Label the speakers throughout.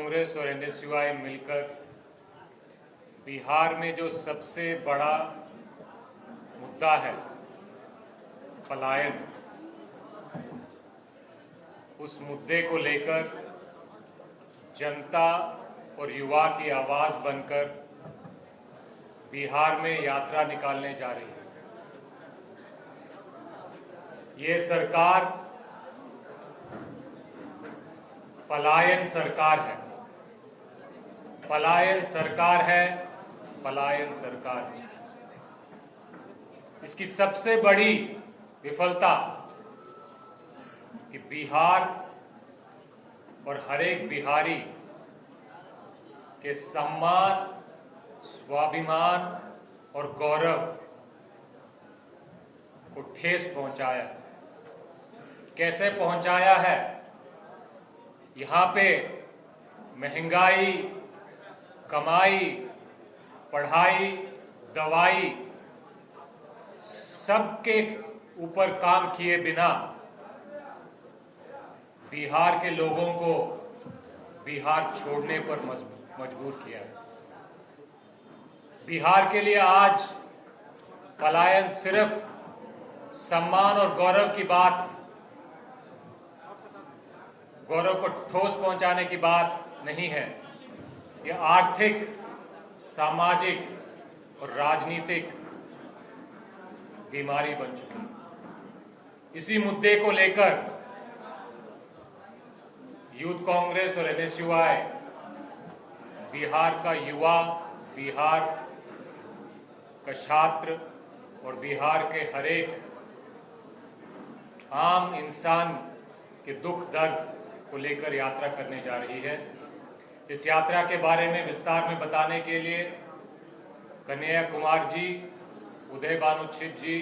Speaker 1: कांग्रेस और एनएसयूआई मिलकर बिहार में जो सबसे बड़ा मुद्दा है पलायन, उस मुद्दे को लेकर जनता और युवा की आवाज बनकर बिहार में यात्रा निकालने जा रही है। ये सरकार पलायन सरकार है, पलायन सरकार है, पलायन सरकार है। इसकी सबसे बड़ी विफलता कि बिहार और हर एक बिहारी के सम्मान, स्वाभिमान और गौरव को ठेस पहुंचाया। कैसे पहुंचाया है? यहाँ पे महंगाई, कमाई, पढ़ाई, दवाई सबके ऊपर काम किए बिना बिहार के लोगों को बिहार छोड़ने पर मजबूर किया है। बिहार के लिए आज पलायन सिर्फ सम्मान और गौरव की बात, गौरव को ठोस पहुंचाने की बात नहीं है। यह आर्थिक, सामाजिक और राजनीतिक बीमारी बन चुकी है। इसी मुद्दे को लेकर यूथ कांग्रेस और एनएसयूआई बिहार का युवा, बिहार का छात्र और बिहार के हर एक आम इंसान के दुख दर्द को लेकर यात्रा करने जा रही है। इस यात्रा के बारे में विस्तार में बताने के लिए कन्हैया कुमार जी, उदय भानु छिप जी,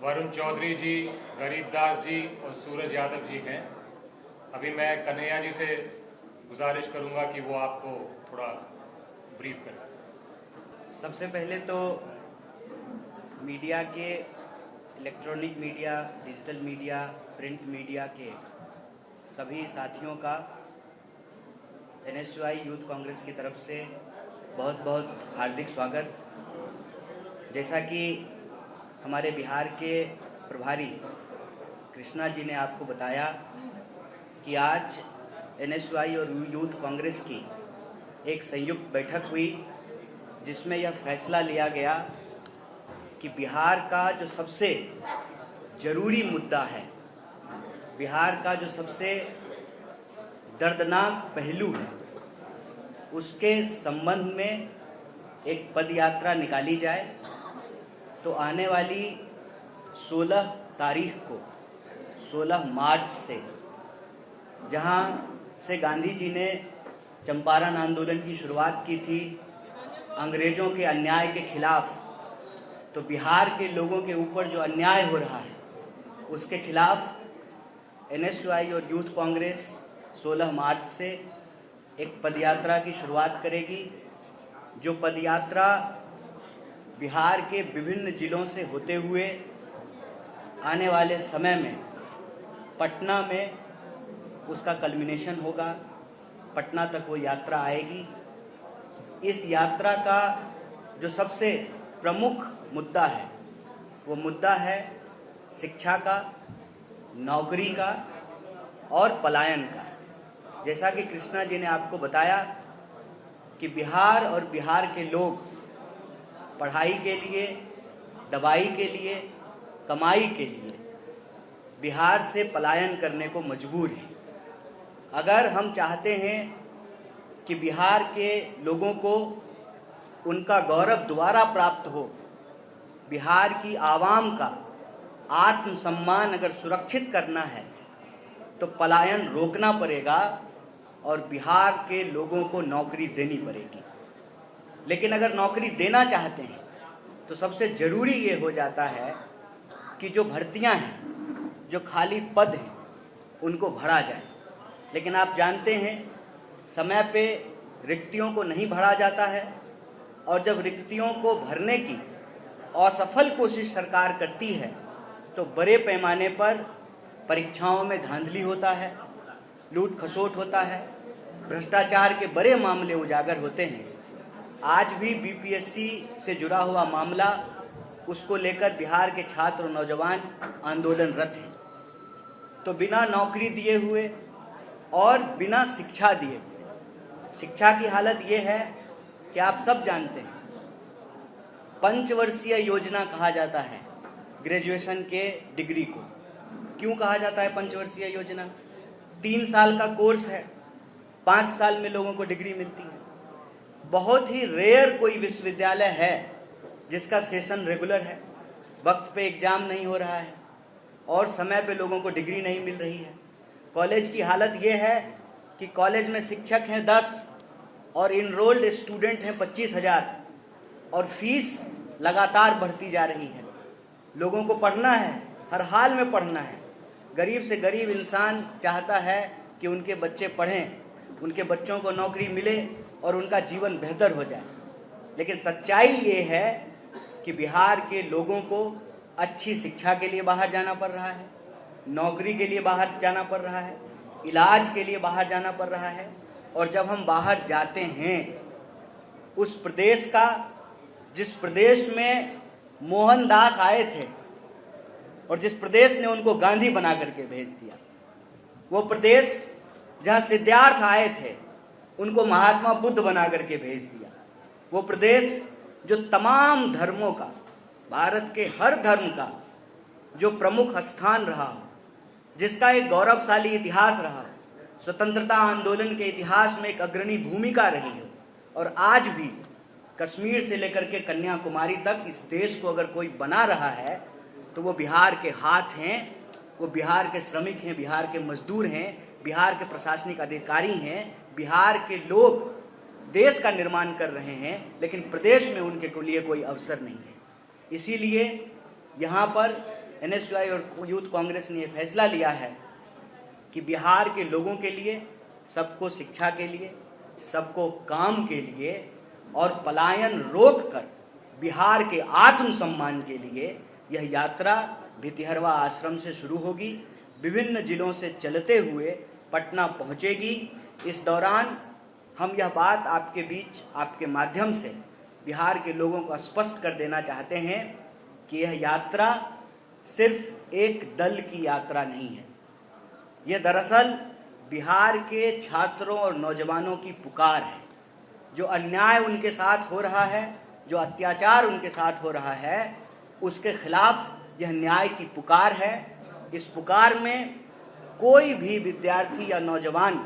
Speaker 1: वरुण चौधरी जी, गरीबदास जी और सूरज यादव जी हैं। अभी मैं कन्हैया जी से गुजारिश करूंगा कि वो आपको थोड़ा ब्रीफ करें।
Speaker 2: सबसे पहले तो मीडिया के, electronic media, digital media, print media के सभी साथियों का एनएसयूआई यूथ कांग्रेस की तरफ से बहुत बहुत हार्दिक स्वागत। जैसा कि हमारे बिहार के प्रभारी कृष्णा जी ने आपको बताया कि आज एनएसयूआई और यूथ कांग्रेस की एक संयुक्त बैठक हुई जिसमें यह फैसला लिया गया कि बिहार का जो सबसे ज़रूरी मुद्दा है, बिहार का जो सबसे दर्दनाक पहलू है, उसके संबंध में एक पद यात्रा निकाली जाए। तो आने वाली 16 तारीख को, 16 मार्च से, जहां से गांधी जी ने चंपारण आंदोलन की शुरुआत की थी अंग्रेज़ों के अन्याय के खिलाफ, तो बिहार के लोगों के ऊपर जो अन्याय हो रहा है उसके खिलाफ एनएसयूआई और यूथ कांग्रेस 16 मार्च से एक पदयात्रा की शुरुआत करेगी। जो पदयात्रा बिहार के विभिन्न जिलों से होते हुए आने वाले समय में पटना में उसका कल्मिनेशन होगा। पटना तक वो यात्रा आएगी। इस यात्रा का जो सबसे प्रमुख मुद्दा है वो मुद्दा है शिक्षा का, नौकरी का और पलायन का। जैसा कि कृष्णा जी ने आपको बताया कि बिहार और बिहार के लोग पढ़ाई के लिए, दवाई के लिए, कमाई के लिए बिहार से पलायन करने को मजबूर हैं। अगर हम चाहते हैं कि बिहार के लोगों को उनका गौरव दोबारा प्राप्त हो, बिहार की आवाम का आत्मसम्मान अगर सुरक्षित करना है तो पलायन रोकना पड़ेगा और बिहार के लोगों को नौकरी देनी पड़ेगी। लेकिन अगर नौकरी देना चाहते हैं तो सबसे ज़रूरी ये हो जाता है कि जो भर्तियां हैं, जो खाली पद हैं, उनको भरा जाए। लेकिन आप जानते हैं समय पे रिक्तियों को नहीं भरा जाता है, और जब रिक्तियों को भरने की असफल कोशिश सरकार करती है तो बड़े पैमाने पर परीक्षाओं में धांधली होता है, लूट खसोट होता है, भ्रष्टाचार के बड़े मामले उजागर होते हैं, आज भी बीपीएससी से जुड़ा हुआ मामला, उसको लेकर बिहार के छात्र और नौजवान आंदोलनरत हैं। तो बिना नौकरी दिए हुए और बिना शिक्षा दिए हुए, शिक्षा की हालत ये है कि आप सब जानते हैं, पंचवर्षीय योजना कहा जाता है ग्रेजुएशन के डिग्री को। क्यों कहा जाता है पंचवर्षीय योजना? 3 साल का कोर्स है, 5 साल में लोगों को डिग्री मिलती है। बहुत ही रेयर कोई विश्वविद्यालय है जिसका सेशन रेगुलर है, वक्त पे एग्जाम नहीं हो रहा है और समय पे लोगों को डिग्री नहीं मिल रही है। कॉलेज की हालत ये है कि कॉलेज में शिक्षक हैं 10 और इनरोल्ड स्टूडेंट हैं 25,000 और फीस लगातार बढ़ती जा रही है। लोगों को पढ़ना है, हर हाल में पढ़ना है। गरीब से गरीब इंसान चाहता है कि उनके बच्चे पढ़ें, उनके बच्चों को नौकरी मिले और उनका जीवन बेहतर हो जाए। लेकिन सच्चाई ये है कि बिहार के लोगों को अच्छी शिक्षा के लिए बाहर जाना पड़ रहा है, नौकरी के लिए बाहर जाना पड़ रहा है, इलाज के लिए बाहर जाना पड़ रहा है। और जब हम बाहर जाते हैं, उस प्रदेश का, जिस प्रदेश में मोहनदास आए थे और जिस प्रदेश ने उनको गांधी बना करके भेज दिया, वो प्रदेश जहाँ सिद्धार्थ आए थे उनको महात्मा बुद्ध बना करके भेज दिया, वो प्रदेश जो तमाम धर्मों का, भारत के हर धर्म का जो प्रमुख स्थान रहा हो, जिसका एक गौरवशाली इतिहास रहा, स्वतंत्रता आंदोलन के इतिहास में एक अग्रणी भूमिका रही है, और आज भी कश्मीर से लेकर के कन्याकुमारी तक इस देश को अगर कोई बना रहा है तो वो बिहार के हाथ हैं, वो बिहार के श्रमिक हैं, बिहार के मजदूर हैं, बिहार के प्रशासनिक अधिकारी हैं, बिहार के लोग देश का निर्माण कर रहे हैं, लेकिन प्रदेश में उनके लिए कोई अवसर नहीं है। इसीलिए यहाँ पर एनएसयूआई और यूथ कांग्रेस ने ये फैसला लिया है कि बिहार के लोगों के लिए, सबको शिक्षा के लिए, सबको काम के लिए और पलायन रोककर बिहार के आत्मसम्मान के लिए यह यात्रा भितिहरवा आश्रम से शुरू होगी, विभिन्न जिलों से चलते हुए पटना पहुंचेगी। इस दौरान हम यह बात आपके बीच, आपके माध्यम से बिहार के लोगों को स्पष्ट कर देना चाहते हैं कि यह यात्रा सिर्फ एक दल की यात्रा नहीं है। यह दरअसल बिहार के छात्रों और नौजवानों की पुकार है। जो अन्याय उनके साथ हो रहा है, जो अत्याचार उनके साथ हो रहा है, उसके खिलाफ यह न्याय की पुकार है। इस पुकार में कोई भी विद्यार्थी या नौजवान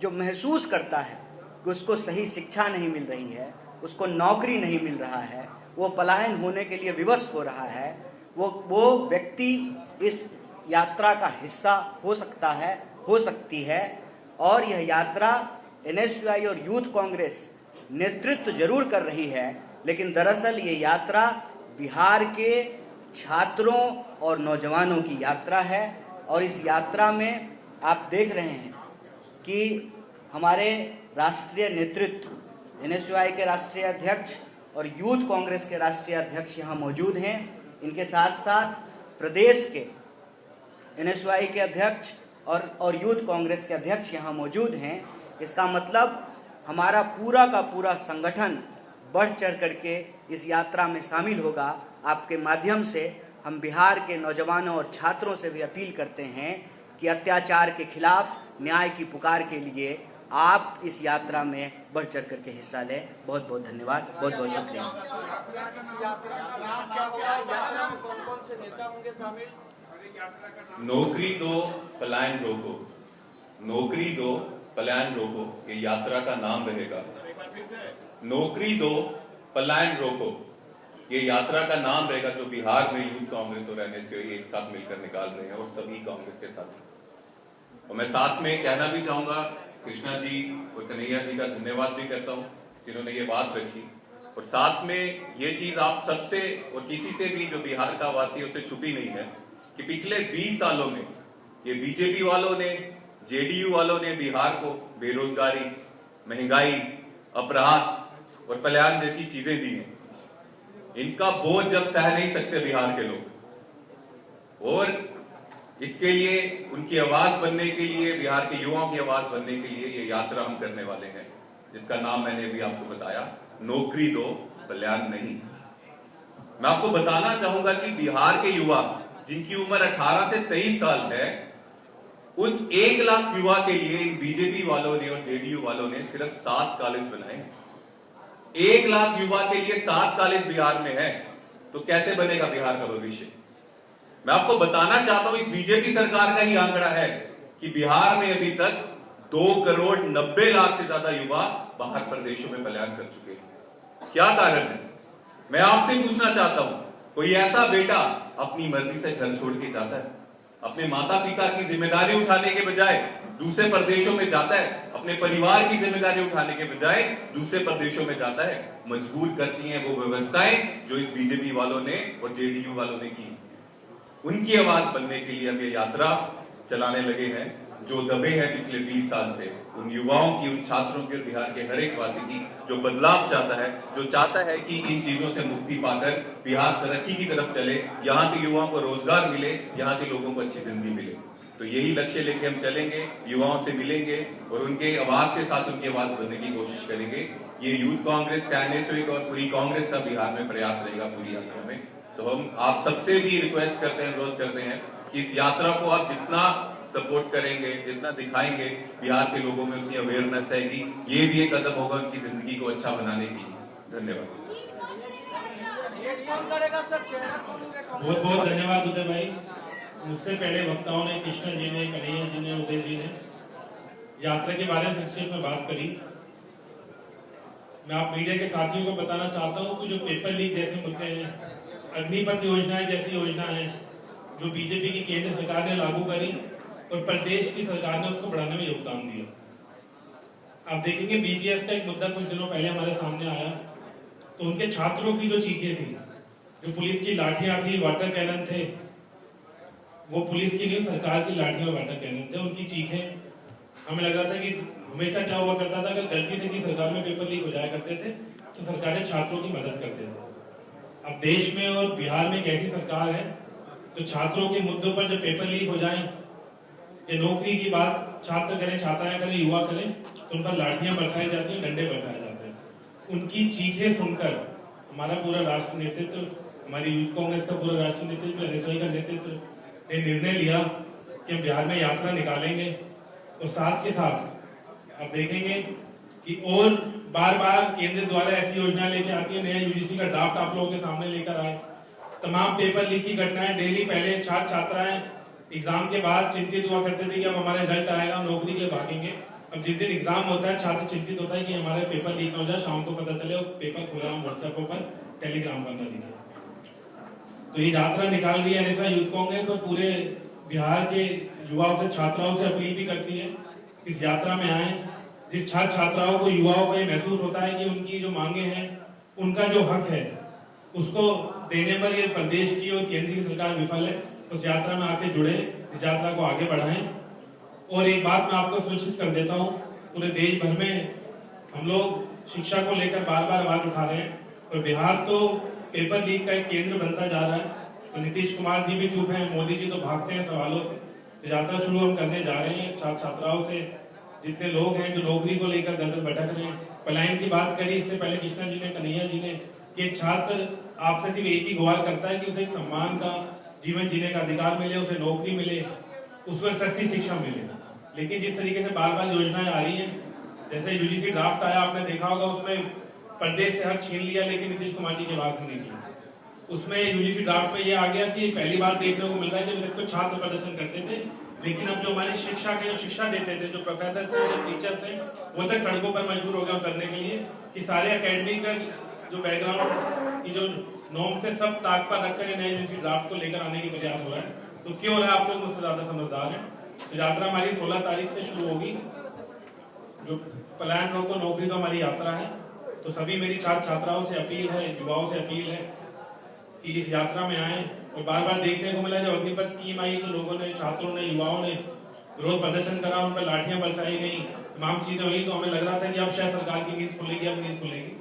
Speaker 2: जो महसूस करता है कि उसको सही शिक्षा नहीं मिल रही है, उसको नौकरी नहीं मिल रहा है, वो पलायन होने के लिए विवश हो रहा है, वो व्यक्ति इस यात्रा का हिस्सा हो सकता है, हो सकती है। और यह यात्रा एनएसयूआई और यूथ कांग्रेस नेतृत्व जरूर कर रही है, लेकिन दरअसल ये यात्रा बिहार के छात्रों और नौजवानों की यात्रा है। और इस यात्रा में आप देख रहे हैं कि हमारे राष्ट्रीय नेतृत्व, एनएसयूआई के राष्ट्रीय अध्यक्ष और यूथ कांग्रेस के राष्ट्रीय अध्यक्ष यहाँ मौजूद हैं। इनके साथ साथ प्रदेश के एनएसयूआई के अध्यक्ष और यूथ कांग्रेस के अध्यक्ष यहाँ मौजूद हैं। इसका मतलब हमारा पूरा का पूरा संगठन बढ़ चढ़ करके इस यात्रा में शामिल होगा। आपके माध्यम से हम बिहार के नौजवानों और छात्रों से भी अपील करते हैं कि अत्याचार के खिलाफ न्याय की पुकार के लिए आप इस यात्रा में बढ़ चढ़ करके हिस्सा लें। बहुत बहुत धन्यवाद, बहुत बहुत शुक्रिया।
Speaker 3: नौकरी दो, पलायन रोको, नौकरी दो, पलायन रोको, ये यात्रा का नाम रहेगा। नौकरी दो, पलायन रोको, ये यात्रा का नाम रहेगा, जो बिहार में यूथ कांग्रेस और एनएसयूआई एक साथ मिलकर निकाल रहे हैं और सभी कांग्रेस के साथ। और मैं साथ में कहना भी चाहूंगा, कृष्णा जी और कन्हैया जी का धन्यवाद भी करता हूं जिन्होंने ये बात रखी। और साथ में ये चीज आप सबसे और किसी से भी जो बिहार का वासी है उसे छुपी नहीं है कि पिछले 20 सालों में ये बीजेपी वालों ने, जेडीयू वालों ने बिहार को बेरोजगारी, महंगाई, अपराध और पलायन जैसी चीजें दी हैं। इनका बोझ जब सह नहीं सकते बिहार के लोग और इसके लिए उनकी आवाज बनने के लिए, बिहार के युवाओं की आवाज बनने के लिए ये यात्रा हम करने वाले हैं, जिसका नाम मैंने अभी आपको बताया, नौकरी दो कल्याण नहीं। मैं आपको बताना चाहूंगा कि बिहार के युवा जिनकी उम्र 18 से 23 साल है, उस 1 लाख युवा के लिए इन बीजेपी वालों ने और जेडीयू वालों ने सिर्फ 7 कॉलेज बनाए हैं। 1 लाख युवा के लिए 7 कॉलेज बिहार में है, तो कैसे बनेगा बिहार का भविष्य? मैं आपको बताना चाहता हूं, इस बीजेपी सरकार का ही आंकड़ा है कि बिहार में अभी तक 2 करोड़ 90 लाख से ज्यादा युवा बाहर प्रदेशों में पलायन कर चुके हैं। क्या कारण है? मैं आपसे पूछना चाहता हूं, कोई ऐसा बेटा अपनी मर्जी से घर छोड़ के जाता है, अपने माता पिता की जिम्मेदारी उठाने के बजाय दूसरे प्रदेशों में जाता है, अपने परिवार की जिम्मेदारी उठाने के बजाय दूसरे प्रदेशों में जाता है? मजबूर करती हैं वो व्यवस्थाएं जो इस बीजेपी वालों ने और जेडीयू वालों ने की। उनकी आवाज बनने के लिए हम ये यात्रा चलाने लगे हैं, जो दबे हैं पिछले 20 साल से, उन युवाओं की, उन छात्रों की, बिहार के हर एक वासी की, जो बदलाव चाहता है, जो चाहता है कि इन चीजों से मुक्ति पाकर बिहार तरक्की की तरफ चले, यहाँ के युवाओं को रोजगार मिले, यहाँ के लोगों को अच्छी जिंदगी मिले। तो यही लक्ष्य लेके हम चलेंगे, युवाओं से मिलेंगे और उनके आवाज के साथ उनकी आवाज बनने की कोशिश करेंगे। ये यूथ कांग्रेस का, एनएसयू और पूरी कांग्रेस का बिहार में प्रयास रहेगा पूरी यात्रा में। तो हम आप सबसे भी रिक्वेस्ट करते हैं, अनुरोध करते हैं कि इस यात्रा को आप जितना सपोर्ट करेंगे, जितना दिखाएंगे, बिहार के लोगों में उतनी अवेयरनेस है कि ये भी एक कदम होगा उनकी जिंदगी को अच्छा बनाने के लिए। धन्यवाद।
Speaker 4: बहुत बहुत धन्यवाद उदय भाई। मुझसे पहले वक्ताओं ने, कृष्णा जी ने, कन्हैया जी ने, उदय जी ने यात्रा के बारे में संक्षेप में बात करी। मैं आप मीडिया के साथियों को बताना चाहता हूं कि जो पेपर लीक जैसे मुद्दे हैं, अग्निपथ योजनाएं जैसी योजना है जो बीजेपी की केंद्र सरकार ने लागू करी और प्रदेश की सरकार ने उसको बढ़ाने में योगदान दिया। आप देखेंगे बीपीएस का एक मुद्दा कुछ दिनों पहले हमारे सामने आया, तो उनके छात्रों की जो चीखें थी, जो पुलिस की लाठियां थी, वाटर कैनन थे, वो पुलिस की नहीं, सरकार की लाठियां और वाटर कैनन थे। उनकी चीखें, हमें लग रहा था कि हमेशा क्या हुआ करता था, अगर गलती से की सरकार में पेपर लीक हो जाया करते थे तो सरकारें छात्रों की मदद करते थे। अब देश में और बिहार में एक ऐसी सरकार है तो छात्रों के मुद्दों पर जब पेपर लीक हो जाए या नौकरी की बात छात्र करें, छात्राएं करें, युवा करें, तो उन पर लाठियां बरसाई जाती हैं, डंडे बरसाए जाते हैं। उनकी चीखें सुनकर हमारा पूरा राष्ट्रीय नेतृत्व, हमारी यूथ कांग्रेस का पूरा राष्ट्रीय नेतृत्व, एनएसयू का नेतृत्व ने निर्णय लिया कि हम बिहार में यात्रा निकालेंगे और साथ के साथ आप देखेंगे कि और बार बार केंद्र द्वारा ऐसी योजना लेके आती है। नया यूजीसी का ड्राफ्ट आप लोगों के सामने लेकर आए। तमाम पेपर लीक की घटनाएं डेली, पहले छात्र छात्राएं एग्जाम के बाद चिंतित हुआ करते थे कि अब हमारा रिजल्ट आएगा, हम नौकरी के भागेंगे। अब जिस दिन एग्जाम होता है छात्र चिंतित होता है कि हमारे पेपर लीक ना हो जाए, शाम को पता चले और पेपर खुला हम व्हाट्सएप पर, टेलीग्राम पर न दिखे। तो ये यात्रा निकाल रही है एनएसयू यूथ कांग्रेस और पूरे बिहार के युवाओं से, छात्राओं से अपील भी करती है इस यात्रा में आए। जिस छात्र छात्राओं को, युवाओं को ये महसूस होता है कि उनकी जो मांगे हैं, उनका जो हक है, उसको देने पर ये प्रदेश की और केंद्र की सरकार विफल है, उस यात्रा में आके जुड़े, इस यात्रा को आगे बढ़ाएं। और एक बात मैं आपको सुनिश्चित कर देता हूँ, पूरे देश भर में हम लोग शिक्षा को लेकर बार बार आवाज उठा रहे हैं और बिहार तो पेपर लीक का एक केंद्र बनता जा रहा है। तो नीतीश कुमार जी भी चुप हैं, मोदी जी तो भागते हैं सवालों से। तो यात्रा शुरू हम करने जा रहे हैं छात्र छात्राओं से, जितने लोग हैं जो नौकरी को लेकर दर दर भटक रहे हैं। पलायन की बात करी इससे पहले कृष्णा जी ने, कन्हैया जी ने, कि एक छात्र आपसे सिर्फ एक ही गुहार करता है कि उसे एक सम्मान का जीवन जीने का अधिकार मिले, उसे नौकरी मिले, उसमें सस्ती शिक्षा मिले। लेकिन जिस तरीके से बार बार योजनाएं आ रही हैं, जैसे यूजीसी ड्राफ्ट आया, आपने देखा होगा, उसमें प्रदेश से हक छीन लिया, लेकिन नीतीश कुमार जी की बात नहीं की। उसमें यूजीसी ड्राफ्ट में ये आ गया कि पहली बार देखने को मिल रहा है कि तो छात्र प्रदर्शन करते थे, लेकिन अब जो हमारी शिक्षा के जो शिक्षा देते थे, जो प्रोफेसर से, जो टीचर्स हैं, वो तक सड़कों पर मजबूर हो गए उतरने के लिए कि सारे एकेडमिक जो बैकग्राउंड की जो नॉर्म थे सब ताक पर रखकर नए यूजीसी ड्राफ्ट को लेकर आने की प्रयास हो रहा है। तो क्यों हो रहा है? आप लोग मुझसे ज्यादा समझदार हैं। तो यात्रा हमारी 16 तारीख से शुरू होगी। जो पलायन रोको नौकरी तो हमारी यात्रा है। तो सभी मेरी छात्र छात्राओं से अपील है, युवाओं से अपील है कि इस यात्रा में आए। और बार बार देखने को मिला जब अग्निपथ स्कीम आई तो लोगों ने, छात्रों ने, युवाओं ने विरोध प्रदर्शन करा, उन पर लाठियां बरसाई गई, तमाम चीजें हुई। तो हमें लग रहा था कि अब शायद सरकार की नींद खुलेगी, अब नींद खुलेगी।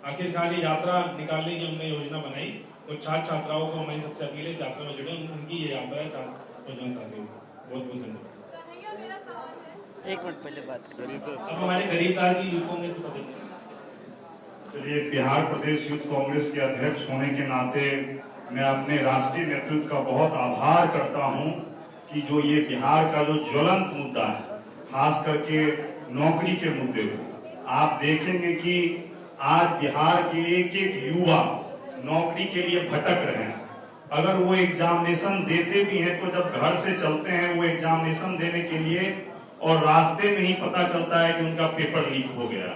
Speaker 4: आखिरकार ये यात्रा निकालने की हमने योजना बनाई और छात्र छात्राओं को हमारी सबसे अपील है इस यात्रा में जुड़े, उनकी ये यात्रा है पहुंचाना चाहती हूँ। बहुत बहुत धन्यवाद।
Speaker 2: एक मिनट पहले बात
Speaker 4: अब हमारे गरीबदास जी यूथ कांग्रेस से बदलेंगे।
Speaker 5: चलिए, बिहार प्रदेश यूथ कांग्रेस के अध्यक्ष होने के नाते मैं अपने राष्ट्रीय नेतृत्व का बहुत आभार करता हूं कि जो ये बिहार का जो ज्वलंत मुद्दा है, खास करके नौकरी के मुद्दे को आप देखेंगे कि आज बिहार के एक एक युवा नौकरी के लिए भटक रहे हैं। अगर वो एग्जामिनेशन देते भी हैं तो जब घर से चलते हैं वो एग्जामिनेशन देने के लिए और रास्ते में ही पता चलता है कि उनका पेपर लीक हो गया।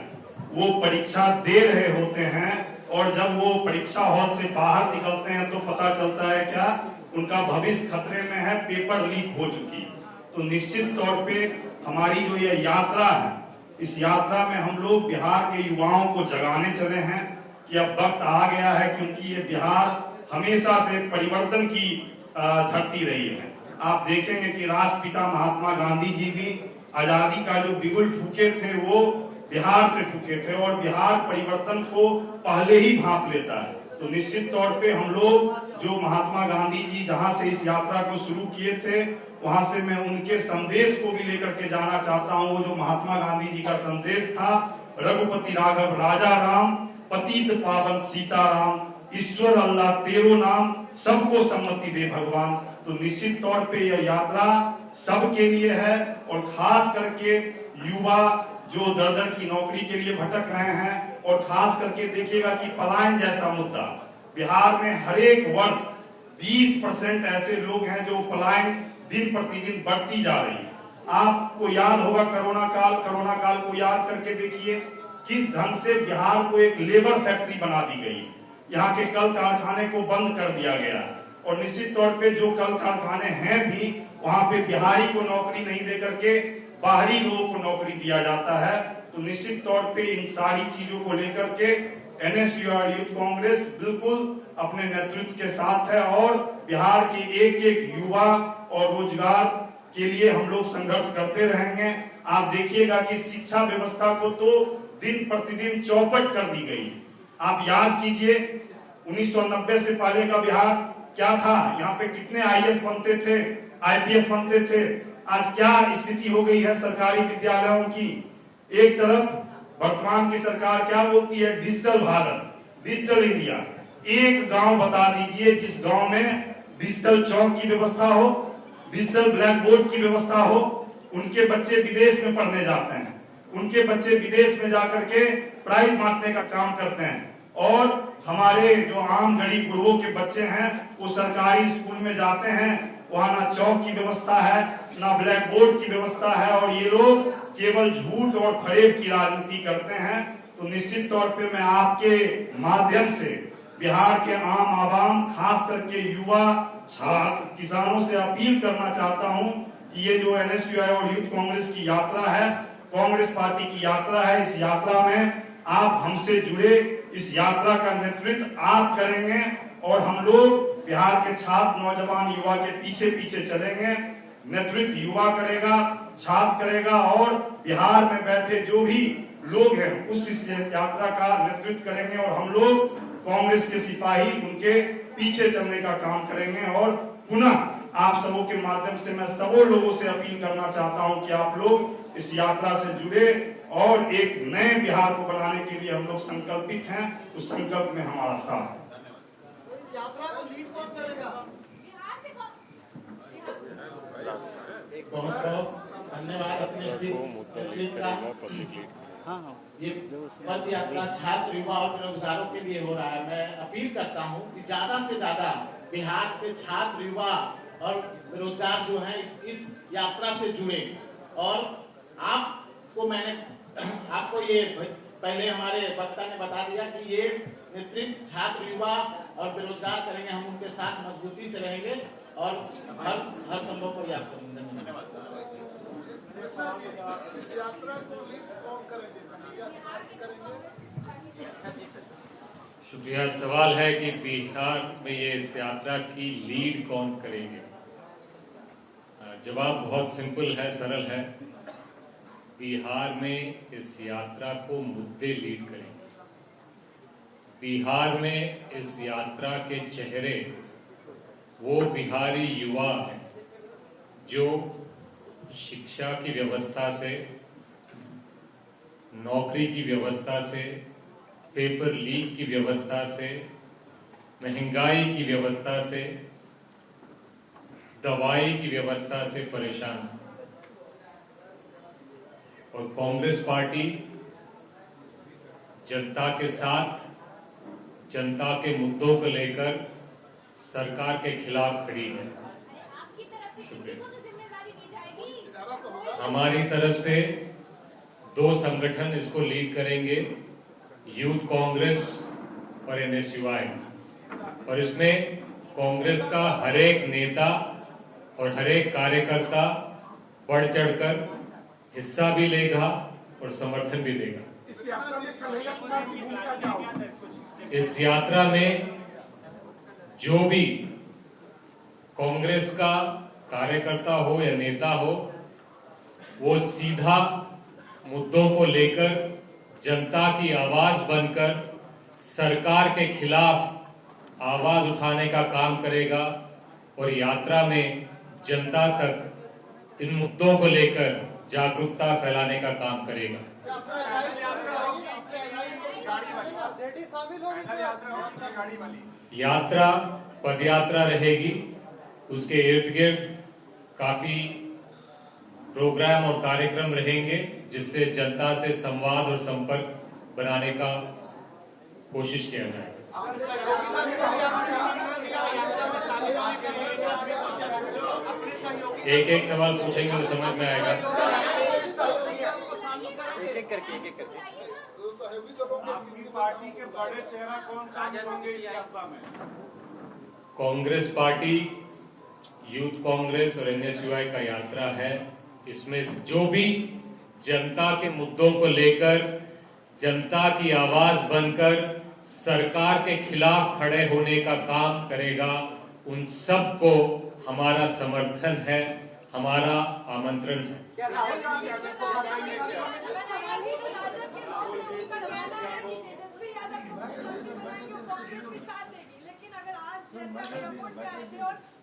Speaker 5: वो परीक्षा दे रहे होते हैं और जब वो परीक्षा हॉल से बाहर निकलते हैं तो पता चलता है क्या उनका भविष्य खतरे में है, पेपर लीक हो चुकी। तो निश्चित तौर पे हमारी जो ये यात्रा है, इस यात्रा में हम लोग बिहार के युवाओं को जगाने चले हैं कि अब वक्त आ गया है, क्योंकि ये बिहार हमेशा से परिवर्तन की धरती रही है। आप देखेंगे कि राष्ट्रपिता महात्मा गांधी जी भी आजादी का जो बिगुल फूके थे वो बिहार से फूके थे और बिहार परिवर्तन को पहले ही भांप लेता है। तो निश्चित तौर पे हम लोग जो महात्मा गांधी जी जहां से इस यात्रा को शुरू किए थे वहां से मैं उनके संदेश को भी लेकर के जाना चाहता हूं। वो जो महात्मा गांधी जी का संदेश था, रघुपति राघव राजा राम, पतित पावन सीताराम, ईश्वर अल्लाह तेरो नाम, सबको सम्मति दे भगवान। तो निश्चित तौर पे यह यात्रा सबके लिए है और खास करके युवा जो दर दर की नौकरी के लिए भटक रहे हैं और खास करके देखिएगा कि पलायन जैसा मुद्दा बिहार में हर एक वर्ष 20% ऐसे लोग हैं जो पलायन दिन प्रतिदिन बढ़ती जा रही है। आपको याद होगा कोरोना काल को याद करके देखिए किस ढंग से बिहार को एक लेबर फैक्ट्री बना दी गई। यहाँ के कल कारखाने को बंद कर दिया गया और निश्चित तौर पे जो कल कारखाने हैं भी वहां पे बिहारी को नौकरी नहीं दे करके बाहरी लोगों को नौकरी दिया जाता है। तो निश्चित तौर पे इन सारी चीजों को लेकर के एनएसयूआई यूथ कांग्रेस बिल्कुल अपने नेतृत्व के साथ है और बिहार के एक एक युवा और रोजगार के लिए हम लोग संघर्ष करते रहेंगे। आप देखिएगा कि शिक्षा व्यवस्था को तो दिन प्रतिदिन चौपट कर दी गई। आप याद कीजिए 1990 से पहले का बिहार क्या था, यहाँ पे कितने आईएएस बनते थे, आईपीएस बनते थे। आज क्या स्थिति हो गई है सरकारी विद्यालयों की। एक तरफ वर्तमान की सरकार क्या बोलती है, डिजिटल भारत, डिजिटल इंडिया। एक गांव बता दीजिए जिस गांव में डिजिटल चौक की व्यवस्था हो, डिजिटल ब्लैक बोर्ड की व्यवस्था हो। उनके बच्चे विदेश में पढ़ने जाते हैं, उनके बच्चे विदेश में जाकर के प्राइज बांटने का काम करते हैं और हमारे जो आम गरीब गुरबों के बच्चे हैं वो सरकारी स्कूल में जाते हैं, वहां ना चौक की व्यवस्था है ना ब्लैक बोर्ड की व्यवस्था है और ये लोग केवल झूठ और फरेब की राजनीति करते हैं। तो निश्चित तौर पे मैं आपके माध्यम से बिहार के आम आवाम खास करके युवा छात्र किसानों से अपील करना चाहता हूं कि ये जो एनएसयूआई और यूथ कांग्रेस की यात्रा है, कांग्रेस पार्टी की यात्रा है, इस यात्रा में आप हमसे जुड़े, इस यात्रा का नेतृत्व आप करेंगे और हम लोग बिहार के छात्र नौजवान युवा के पीछे पीछे चलेंगे। नेतृत्व युवा करेगा, छात्र करेगा और बिहार में बैठे जो भी लोग हैं उस यात्रा का नेतृत्व करेंगे और हम लोग कांग्रेस के सिपाही उनके पीछे चलने का काम करेंगे। और पुनः आप सबों के माध्यम से मैं सबों लोगों से अपील करना चाहता हूं कि आप लोग इस यात्रा से जुड़े और एक नए बिहार को बनाने के लिए हम लोग संकल्पित हैं। उस संकल्प में हमारा साथ है।
Speaker 6: यात्रा को लीड कौन करेगा?
Speaker 4: बहुत बहुत धन्यवाद अपने ये पद यात्रा छात्र युवा और बेरोजगारों के लिए हो रहा है। मैं अपील करता हूं कि ज्यादा से ज्यादा बिहार के छात्र युवा और बेरोजगार जो हैं इस यात्रा से जुड़े और आपको ये पहले हमारे वक्ता ने बता दिया कि ये नेतृत्व छात्र युवा और बेरोजगार करेंगे, हम उनके साथ मजबूती से रहेंगे और हर संभव प्रयास करेंगे।
Speaker 6: इस यात्रा को लीड कौन करेंगे?
Speaker 1: शुक्रिया। सवाल है कि बिहार में ये इस यात्रा की लीड कौन करेंगे। जवाब बहुत सिंपल है, सरल है। बिहार में इस यात्रा को मुद्दे लीड करेंगे। बिहार में इस यात्रा के चेहरे वो बिहारी युवा हैं जो शिक्षा की व्यवस्था से, नौकरी की व्यवस्था से, पेपर लीक की व्यवस्था से, महंगाई की व्यवस्था से, दवाई की व्यवस्था से परेशान है। और कांग्रेस पार्टी जनता के साथ, जनता के मुद्दों को लेकर सरकार के खिलाफ खड़ी है।
Speaker 7: आपकी तरफ से किसी को तो जिम्मेदारी दी जाएगी।
Speaker 1: हमारी तरफ से 2 संगठन इसको लीड करेंगे, यूथ कांग्रेस और NSUI, और इसमें कांग्रेस का हर एक नेता और हर एक कार्यकर्ता बढ़ चढ़कर हिस्सा भी लेगा और समर्थन भी देगा। इस यात्रा में जो भी कांग्रेस का कार्यकर्ता हो या नेता हो, वो सीधा मुद्दों को लेकर जनता की आवाज बनकर सरकार के खिलाफ आवाज उठाने का काम करेगा और यात्रा में जनता तक इन मुद्दों को लेकर जागरूकता फैलाने का काम करेगा। यात्रा पदयात्रा रहेगी, उसके इर्द गिर्द काफी प्रोग्राम और कार्यक्रम रहेंगे जिससे जनता से संवाद और संपर्क बनाने का कोशिश किया जाएगा। एक एक सवाल पूछेंगे तो समझ में आएगा।
Speaker 6: सहयोगी दलों की पार्टी के बड़े चेहरा कौन शामिल होंगे इस यात्रा में?
Speaker 1: कांग्रेस पार्टी, यूथ कांग्रेस और NSUI का यात्रा है। इसमें जो भी जनता के मुद्दों को लेकर जनता की आवाज बनकर सरकार के खिलाफ खड़े होने का काम करेगा, उन सबको हमारा समर्थन है, हमारा आमंत्रण है।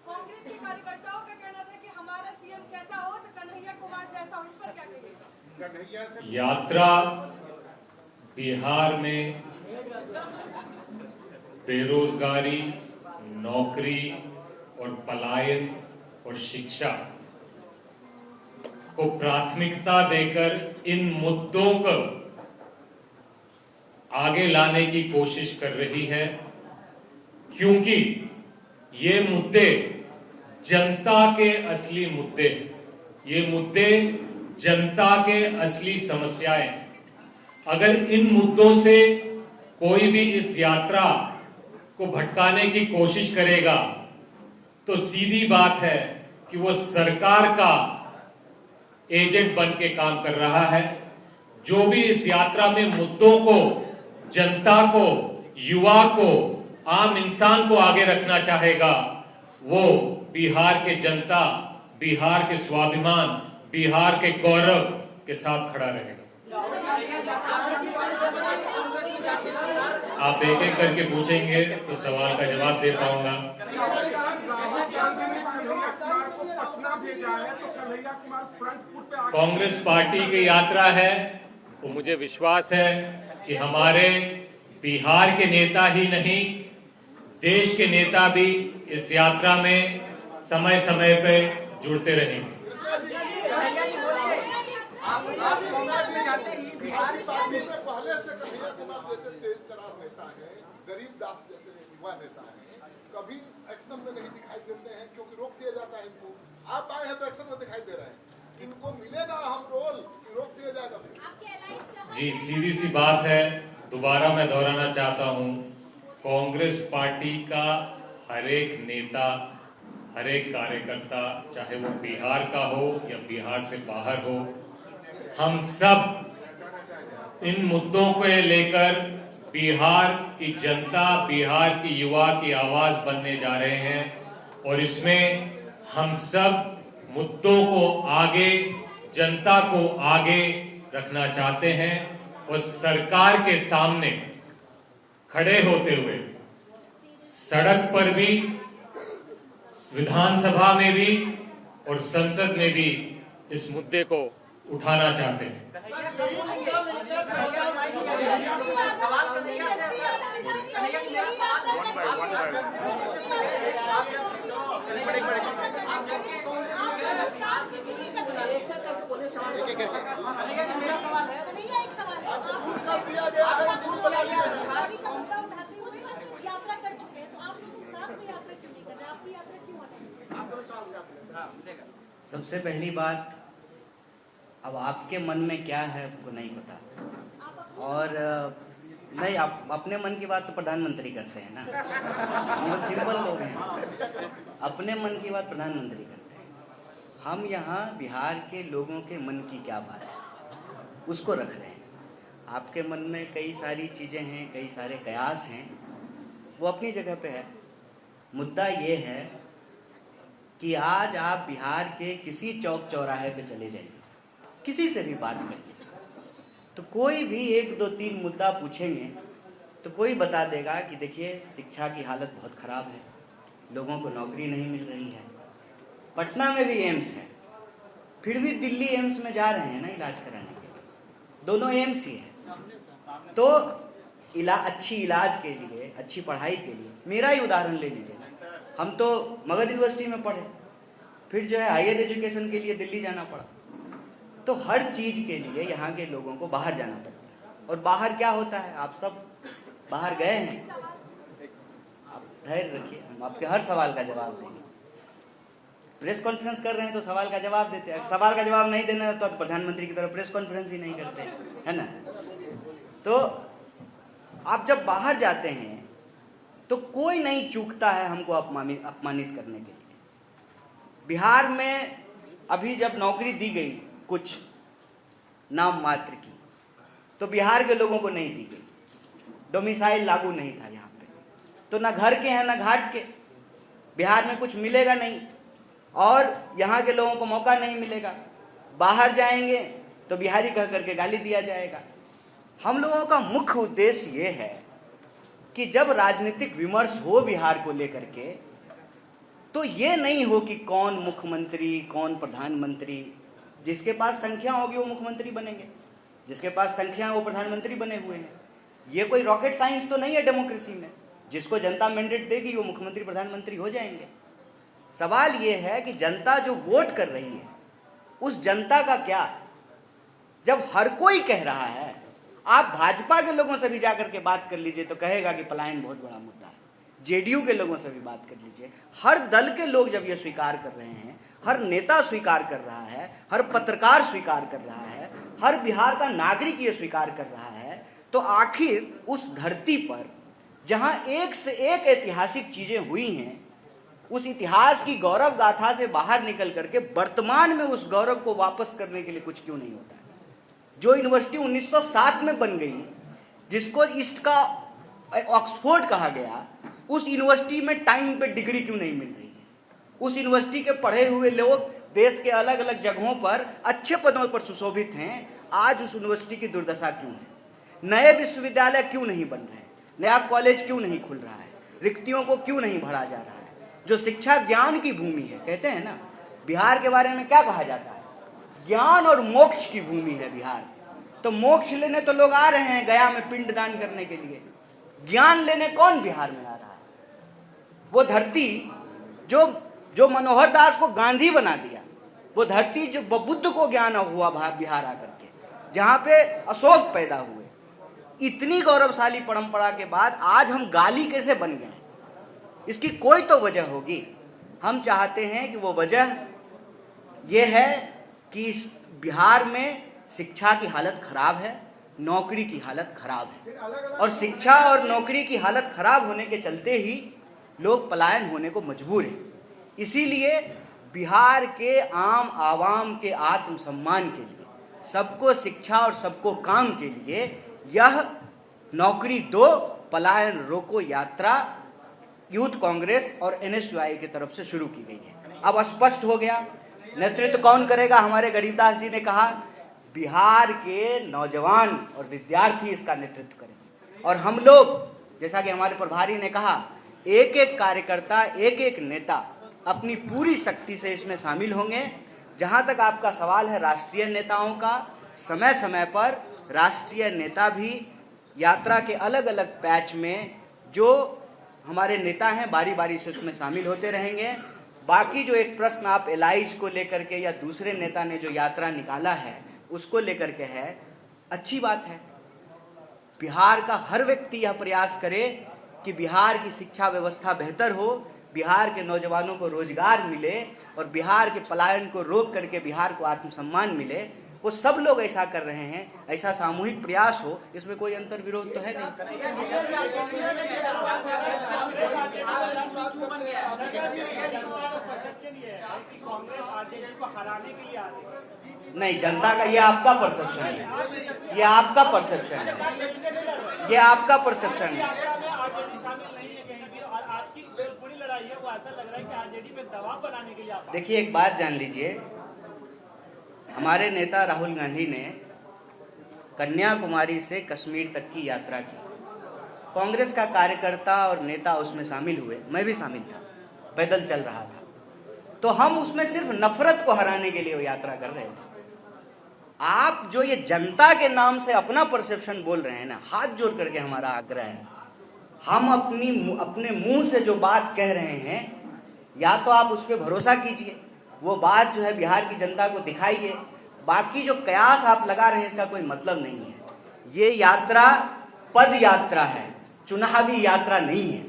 Speaker 8: कांग्रेस के कार्यकर्ताओं का कहना था कि हमारा सीएम कैसा हो तो कन्हैया कुमार जैसा हो, इस पर क्या कहिएगा?
Speaker 1: यात्रा बिहार में बेरोजगारी, नौकरी और पलायन और शिक्षा को प्राथमिकता देकर इन मुद्दों को आगे लाने की कोशिश कर रही है, क्योंकि ये मुद्दे जनता के असली मुद्दे हैं। ये मुद्दे जनता के असली समस्याएं हैं। अगर इन मुद्दों से कोई भी इस यात्रा को भटकाने की कोशिश करेगा तो सीधी बात है कि वो सरकार का एजेंट बन के काम कर रहा है। जो भी इस यात्रा में मुद्दों को, जनता को, युवा को, आम इंसान को आगे रखना चाहेगा, वो बिहार के जनता, बिहार के स्वाभिमान, बिहार के गौरव के साथ खड़ा रहेगा। आप एक एक करके पूछेंगे तो सवाल का जवाब दे पाऊंगा। कांग्रेस पार्टी की यात्रा है, तो मुझे विश्वास है कि हमारे बिहार के नेता ही नहीं, देश के नेता भी इस यात्रा में समय समय पे जुड़ते रहेंगे।
Speaker 6: पहले से कन्हैया कुमार जैसे तेज तरार नेता है, गरीब दास जैसे युवा नेता है, कभी एक्शन में नहीं दिखाई देते हैं क्योंकि रोक दिया जाता है इनको। आप आए हैं तो एक्शन में दिखाई दे रहे हैं। इनको मिलेगा हम रोल कि रोक दिया जाएगा?
Speaker 1: जी, सीधी सी बात है, दोबारा मैं दोहराना चाहता हूँ, कांग्रेस पार्टी का हर एक नेता, हर एक कार्यकर्ता, चाहे वो बिहार का हो या बिहार से बाहर हो, हम सब इन मुद्दों को लेकर बिहार की जनता, बिहार की युवा की आवाज बनने जा रहे हैं और इसमें हम सब मुद्दों को आगे, जनता को आगे रखना चाहते हैं और सरकार के सामने खड़े होते हुए सड़क पर भी, विधानसभा में भी और संसद में भी इस मुद्दे को उठाना चाहते हैं।
Speaker 7: मेरा सवाल है, एक सवाल है,
Speaker 6: कर दिया गया है, दूर बना दिया है।
Speaker 7: का मुद्दा उठाते हुए यात्रा कर चुके हैं, तो आप लोग साथ में यात्रा क्यों नहीं कर रहे? आपकी यात्रा क्यों है?
Speaker 2: सबसे पहली बात, अब आपके मन में क्या है आपको नहीं पता, और नहीं, आप अपने मन की बात तो प्रधानमंत्री करते हैं ना, हम लोग सिंपल लोग हैं, अपने मन की बात प्रधानमंत्री करते हैं। हम यहाँ बिहार के लोगों के मन की क्या बात है उसको रख रहे हैं। आपके मन में कई सारी चीज़ें हैं, कई सारे कयास हैं, वो अपनी जगह पे है। मुद्दा ये है कि आज आप बिहार के किसी चौक चौराहे पे चले जाइए, किसी से भी बात करिए, तो कोई भी 1, 2, 3 मुद्दा पूछेंगे तो कोई बता देगा कि देखिए शिक्षा की हालत बहुत ख़राब है, लोगों को नौकरी नहीं मिल रही है, पटना में भी एम्स है, फिर भी दिल्ली एम्स में जा रहे हैं ना इलाज कराने के लिए, दोनों एम्स ही है। तो अच्छी इलाज के लिए, अच्छी पढ़ाई के लिए, मेरा ही उदाहरण ले लीजिए, हम तो मगध यूनिवर्सिटी में पढ़े, फिर जो है हायर एजुकेशन के लिए दिल्ली जाना पड़ा। तो हर चीज़ के लिए यहाँ के लोगों को बाहर जाना पड़ता है, और बाहर क्या होता है, आप सब बाहर गए हैं, आप धैर्य रखिए, हम आपके हर सवाल का जवाब देंगे। प्रेस कॉन्फ्रेंस कर रहे हैं तो सवाल का जवाब देते हैं, सवाल का जवाब नहीं देना तो प्रधानमंत्री की तरफ प्रेस कॉन्फ्रेंस ही नहीं करते, है ना। तो आप जब बाहर जाते हैं तो कोई नहीं चूकता है हमको अपमानित करने के लिए। बिहार में अभी जब नौकरी दी गई कुछ नाम मात्र की, तो बिहार के लोगों को नहीं दी गई, डोमिसाइल लागू नहीं था यहाँ पे, तो ना घर के हैं ना घाट के, बिहार में कुछ मिलेगा नहीं और यहाँ के लोगों को मौका नहीं मिलेगा। बाहर जाएंगे तो बिहारी कह करके गाली दिया जाएगा। हम लोगों का मुख्य उद्देश्य ये है कि जब राजनीतिक विमर्श हो बिहार को लेकर के, तो ये नहीं हो कि कौन मुख्यमंत्री कौन प्रधानमंत्री, जिसके पास संख्या होगी वो मुख्यमंत्री बनेंगे, जिसके पास संख्या वो प्रधानमंत्री बने हुए हैं। ये कोई रॉकेट साइंस तो नहीं है डेमोक्रेसी में, जिसको जनता मैंडेट देगी वो मुख्यमंत्री प्रधानमंत्री हो जाएंगे। सवाल ये है कि जनता जो वोट कर रही है उस जनता का क्या, जब हर कोई कह रहा है, आप भाजपा के लोगों से भी जाकर के बात कर लीजिए तो कहेगा कि पलायन बहुत बड़ा मुद्दा है, जेडीयू के लोगों से भी बात कर लीजिए, हर दल के लोग जब ये स्वीकार कर रहे हैं, हर नेता स्वीकार कर रहा है, हर पत्रकार स्वीकार कर रहा है, हर बिहार का नागरिक ये स्वीकार कर रहा है, तो आखिर उस धरती पर जहां एक से एक ऐतिहासिक चीजें हुई हैं, उस इतिहास की गौरव गाथा से बाहर निकल करके वर्तमान में उस गौरव को वापस करने के लिए कुछ क्यों नहीं होता है? जो यूनिवर्सिटी 1907 में बन गई, जिसको ईस्ट का ऑक्सफोर्ड कहा गया, उस यूनिवर्सिटी में टाइम पे डिग्री क्यों नहीं मिल रही है? उस यूनिवर्सिटी के पढ़े हुए लोग देश के अलग अलग जगहों पर अच्छे पदों पर सुशोभित हैं, आज उस यूनिवर्सिटी की दुर्दशा क्यों है? नए विश्वविद्यालय क्यों नहीं बन रहे हैं? नया कॉलेज क्यों नहीं खुल रहा है? रिक्तियों को क्यों नहीं भरा जा रहा है? जो शिक्षा ज्ञान की भूमि है, कहते हैं ना, बिहार के बारे में क्या कहा जाता है? ज्ञान और मोक्ष की भूमि है बिहार। तो मोक्ष लेने तो लोग आ रहे हैं गया में पिंडदान करने के लिए, ज्ञान लेने कौन बिहार में आ रहा है? वो धरती जो मनोहर दास को गांधी बना दिया, वो धरती जो बुद्ध को ज्ञान हुआ बिहार आकर के, जहां पे अशोक पैदा हुए, इतनी गौरवशाली परंपरा के बाद आज हम गाली कैसे बन गए? इसकी कोई तो वजह होगी। हम चाहते हैं कि वो वजह ये है कि बिहार में शिक्षा की हालत खराब है, नौकरी की हालत खराब है, और शिक्षा और नौकरी की हालत खराब होने के चलते ही लोग पलायन होने को मजबूर हैं। इसीलिए बिहार के आम आवाम के आत्मसम्मान के लिए, सबको शिक्षा और सबको काम के लिए यह नौकरी दो पलायन रोको यात्रा यूथ कांग्रेस और एनएसयूआई की तरफ से शुरू की गई है। अब स्पष्ट हो गया नेतृत्व कौन करेगा। हमारे गरीबदास जी ने कहा बिहार के नौजवान और विद्यार्थी इसका नेतृत्व करेंगे, और हम लोग, जैसा कि हमारे प्रभारी ने कहा, एक एक कार्यकर्ता, एक एक नेता अपनी पूरी शक्ति से इसमें शामिल होंगे। जहां तक आपका सवाल है राष्ट्रीय नेताओं का, समय समय पर राष्ट्रीय नेता भी यात्रा के अलग अलग पैच में जो हमारे नेता हैं बारी बारी से उसमें शामिल होते रहेंगे। बाकी जो एक प्रश्न आप एलाइज को लेकर के या दूसरे नेता ने जो यात्रा निकाला है उसको लेकर के है, अच्छी बात है। बिहार का हर व्यक्ति यह प्रयास करे कि बिहार की शिक्षा व्यवस्था बेहतर हो, बिहार के नौजवानों को रोजगार मिले और बिहार के पलायन को रोक करके बिहार को आत्मसम्मान मिले। वो सब लोग ऐसा कर रहे हैं, ऐसा सामूहिक प्रयास हो, इसमें कोई अंतर विरोध तो है नहीं। जनता का ये आपका परसेप्शन है, ये आपका परसेप्शन है, ये आपका परसेप्शन है। देखिए एक बात जान लीजिए, हमारे नेता राहुल गांधी ने कन्याकुमारी से कश्मीर तक की यात्रा की। कांग्रेस का कार्यकर्ता और नेता उसमें शामिल हुए, मैं भी शामिल था, पैदल चल रहा था। तो हम उसमें सिर्फ नफरत को हराने के लिए वो यात्रा कर रहे थे। आप जो ये जनता के नाम से अपना परसेप्शन बोल रहे हैं ना, हाथ जोड़ करके हमारा आग्रह है, हम अपने मुंह से जो बात कह रहे हैं या तो आप उस पर भरोसा कीजिए, वो बात जो है बिहार की जनता को दिखाइए। बाकी जो कयास आप लगा रहे हैं इसका कोई मतलब नहीं है। ये यात्रा पद यात्रा है, चुनावी यात्रा नहीं है।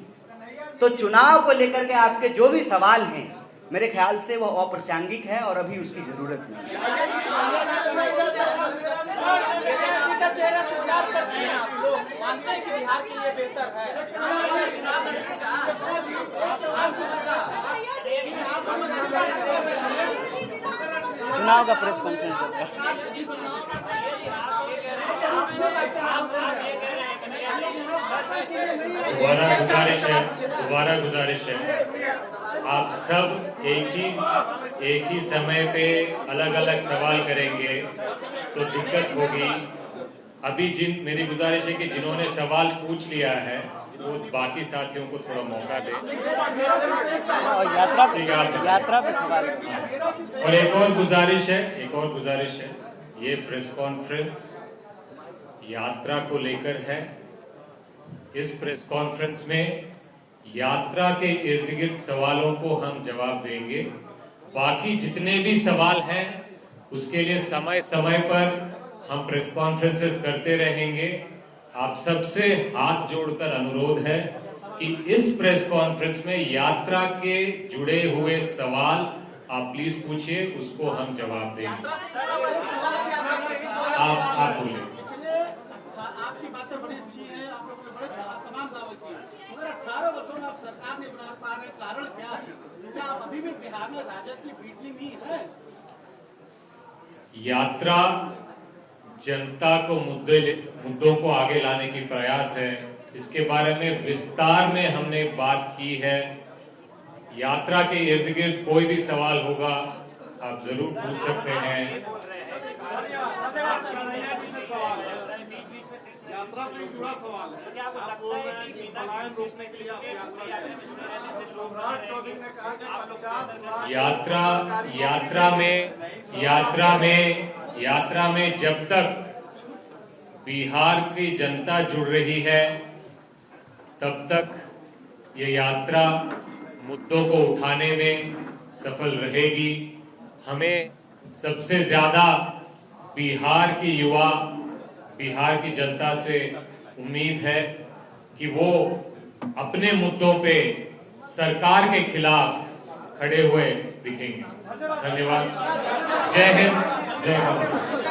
Speaker 2: तो चुनाव को लेकर के आपके जो भी सवाल हैं मेरे ख्याल से वो अप्रासंगिक है और अभी उसकी जरूरत नहीं चुनाव का प्रेस कॉन्फ्रेंस
Speaker 1: दोबारा गुजारिश है, आप सब एक ही समय पे अलग अलग सवाल करेंगे तो दिक्कत होगी। अभी मेरी गुजारिश है कि जिन्होंने सवाल पूछ लिया है वो बाकी साथियों को थोड़ा मौका दे।
Speaker 2: यात्रा पे सवाल।
Speaker 1: और एक और गुजारिश है, ये प्रेस कॉन्फ्रेंस यात्रा को लेकर है। इस प्रेस कॉन्फ्रेंस में यात्रा के इर्द गिर्द सवालों को हम जवाब देंगे। बाकी जितने भी सवाल हैं उसके लिए समय समय पर हम प्रेस कॉन्फ्रेंसेस करते रहेंगे। आप सबसे हाथ जोड़कर अनुरोध है कि इस प्रेस कॉन्फ्रेंस में यात्रा के जुड़े हुए सवाल आप प्लीज पूछिए, उसको हम जवाब देंगे। आप बोलिए।
Speaker 9: आपकी बातें बड़ी अच्छी हैं, आप लोगों ने बड़े तमाम दावे किए, मगर 18 वर्षों में आप सरकार नहीं बना पा रहे, कारण क्या है? क्या आप अभी भी बिहार में राजद की बी टीम ही है?
Speaker 1: यात्रा जनता को मुद्दों को आगे लाने की प्रयास है। इसके बारे में विस्तार में हमने बात की है। यात्रा के इर्द गिर्द कोई भी सवाल होगा आप जरूर पूछ सकते हैं।
Speaker 9: यात्रा से जुड़ा सवाल है। क्या आप बोल रहे हैं कि पलायन रोकने के लिए आप
Speaker 1: यात्रा में जब तक बिहार की जनता जुड़ रही है तब तक ये यात्रा मुद्दों को उठाने में सफल रहेगी। हमें सबसे ज्यादा बिहार की युवा, बिहार की जनता से उम्मीद है कि वो अपने मुद्दों पे सरकार के खिलाफ खड़े हुए दिखेंगे। धन्यवाद। जय हिंद, जय भारत।